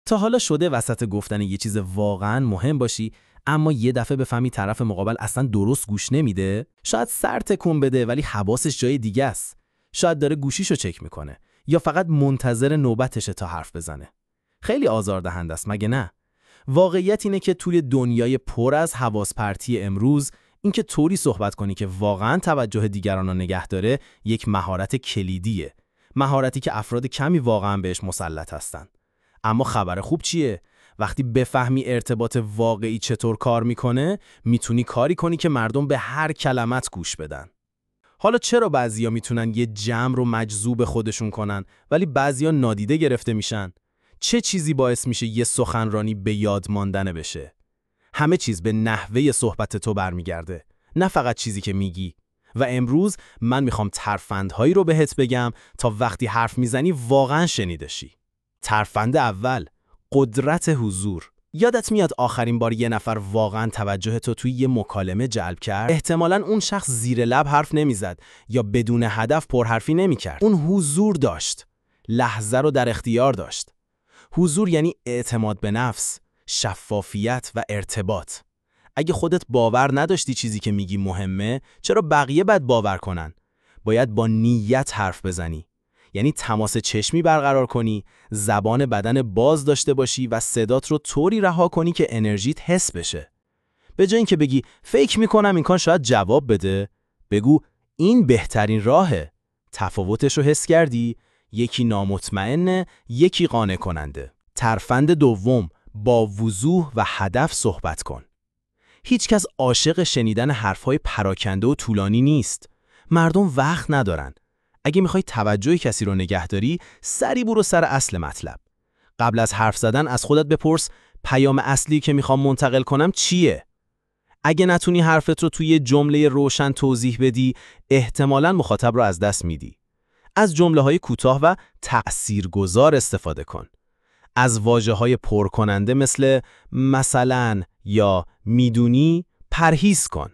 تا حالا شده وسط گفتن یه چیز واقعاً مهم باشی، اما یه دفعه بفهمی طرف مقابل اصلا درست گوش نمیده؟ شاید سر تکون بده ولی حواسش جای دیگه است. شاید داره گوشیشو چک میکنه یا فقط منتظر نوبتشه تا حرف بزنه. خیلی آزاردهنده است مگه نه؟ واقعیت اینه که توی دنیای پر از حواس پرتی امروز، اینکه طوری صحبت کنی که واقعاً توجه دیگران رو نگه داره، یک مهارت کلیدیه. مهارتی که افراد کمی واقعاً بهش مسلط هستن. اما خبر خوب چیه؟ وقتی بفهمی ارتباط واقعی چطور کار میکنه، میتونی کاری کنی که مردم به هر کلمت گوش بدن. حالا چرا بعضیا میتونن یه جمع رو مجذوب خودشون کنن ولی بعضیا نادیده گرفته میشن؟ چه چیزی باعث میشه یه سخنرانی به یاد ماندنه بشه؟ همه چیز به نحوه صحبت تو برمیگرده، نه فقط چیزی که میگی. و امروز من میخوام ترفندهایی رو بهت بگم تا وقتی حرف میزنی واقعا شنیده شی. ترفند اول، قدرت حضور. یادت میاد آخرین بار یه نفر واقعا توجه تو توی یه مکالمه جلب کرد؟ احتمالاً اون شخص زیر لب حرف نمیزد یا بدون هدف پرحرفی نمیکرد. اون حضور داشت. لحظه رو در اختیار داشت. حضور یعنی اعتماد به نفس، شفافیت و ارتباط. اگه خودت باور نداشتی چیزی که میگی مهمه، چرا بقیه باید باور کنن؟ باید با نیت حرف بزنی. یعنی تماس چشمی برقرار کنی، زبان بدن باز داشته باشی و صدات رو طوری رها کنی که انرژیت حس بشه. به جای اینکه بگی فکر میکنم این کار شاید جواب بده، بگو این بهترین راهه. تفاوتش رو حس کردی؟ یکی نامطمئنه، یکی قانع کننده. ترفند دوم، با وضوح و هدف صحبت کن. هیچ کس عاشق شنیدن حرفهای پراکنده و طولانی نیست. مردم وقت ندارن. اگه میخوای توجه کسی رو نگه داری، سری برو سر اصل مطلب. قبل از حرف زدن از خودت بپرس پیام اصلی که میخوام منتقل کنم چیه؟ اگه نتونی حرفت رو توی جمله روشن توضیح بدی، احتمالاً مخاطب رو از دست میدی. از جمله‌های کوتاه و تأثیرگذار استفاده کن. از واژه‌های پرکننده مثلا یا میدونی پرهیز کن.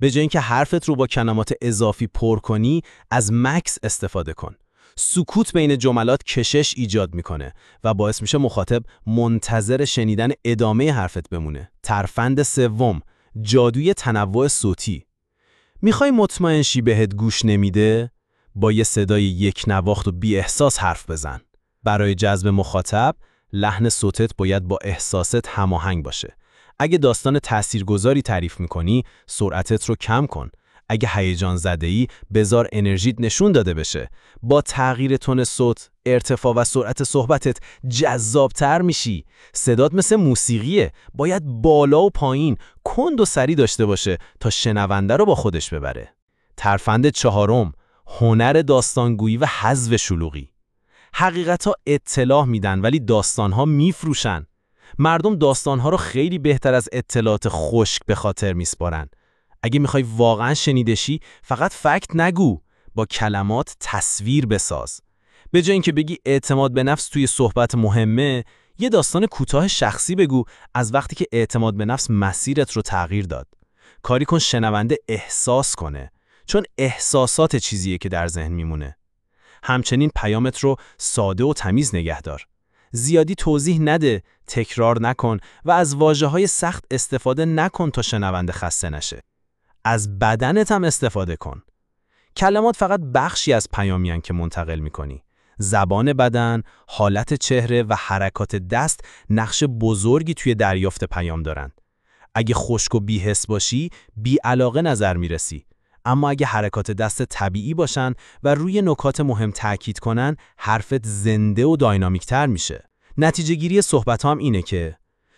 به جای اینکه حرفت رو با کلمات اضافی پر کنی، از مکس استفاده کن. سکوت بین جملات کشش ایجاد میکنه و باعث میشه مخاطب منتظر شنیدن ادامه حرفت بمونه. ترفند سوم، جادوی تنوع صوتی. میخوای مطمئن شی بهت گوش نمیده؟ با یه صدای یک نواخت و بی احساس حرف بزن. برای جذب مخاطب، لحن صوتت باید با احساست هماهنگ باشه. اگه داستان تاثیرگذاری تعریف میکنی، سرعتت رو کم کن. اگه هیجان زده‌ای، بذار انرژیت نشون داده بشه. با تغییر تون صوت، ارتفاع و سرعت صحبتت جذابتر میشی. صدات مثل موسیقیه، باید بالا و پایین، کند و سری داشته باشه تا شنونده رو با خودش ببره. ترفند چهارم، هنر داستانگویی و حذف شلوغی. حقیقت‌ها اطلاع میدن ولی داستان‌ها میفروشن. مردم داستان‌ها رو خیلی بهتر از اطلاعات خشک به خاطر میسپارن. اگه میخوای واقعا شنیده شی، فقط فکت نگو، با کلمات تصویر بساز. به جای اینکه بگی اعتماد به نفس توی صحبت مهمه، یه داستان کوتاه شخصی بگو از وقتی که اعتماد به نفس مسیرت رو تغییر داد. کاری کن شنونده احساس کنه، چون احساسات چیزیه که در ذهن میمونه. همچنین پیامت رو ساده و تمیز نگه دار. زیادی توضیح نده، تکرار نکن و از واژه‌های سخت استفاده نکن تا شنونده خسته نشه. از بدنت هم استفاده کن. کلمات فقط بخشی از پیامیان که منتقل می‌کنی. زبان بدن، حالت چهره و حرکات دست نقش بزرگی توی دریافت پیام دارن. اگه خشک و بی‌حس باشی، بی‌علاقه نظر میرسی. اما اگه حرکات دست طبیعی باشن و روی نکات مهم تأکید کنن، حرفت زنده و داینامیکتر میشه. نتیجه گیری صحبت هم اینه که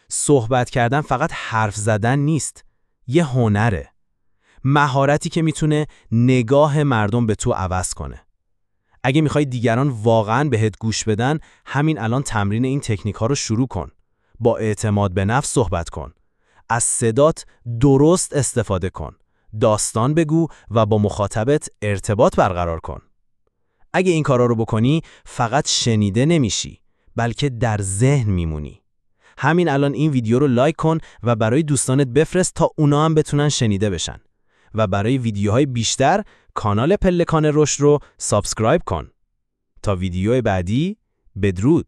صحبت کردن فقط حرف زدن نیست، یه هنره. مهارتی که میتونه نگاه مردم به تو عوض کنه. اگه میخوای دیگران واقعاً بهت گوش بدن، همین الان تمرین این تکنیک ها رو شروع کن. با اعتماد به نفس صحبت کن. از صدات درست استفاده کن. داستان بگو و با مخاطبت ارتباط برقرار کن. اگه این کارا رو بکنی، فقط شنیده نمیشی، بلکه در ذهن میمونی. همین الان این ویدیو رو لایک کن و برای دوستانت بفرست تا اونا هم بتونن شنیده بشن. و برای ویدیوهای بیشتر، کانال پلکان رشد رو سابسکرایب کن. تا ویدیو بعدی، بدرود.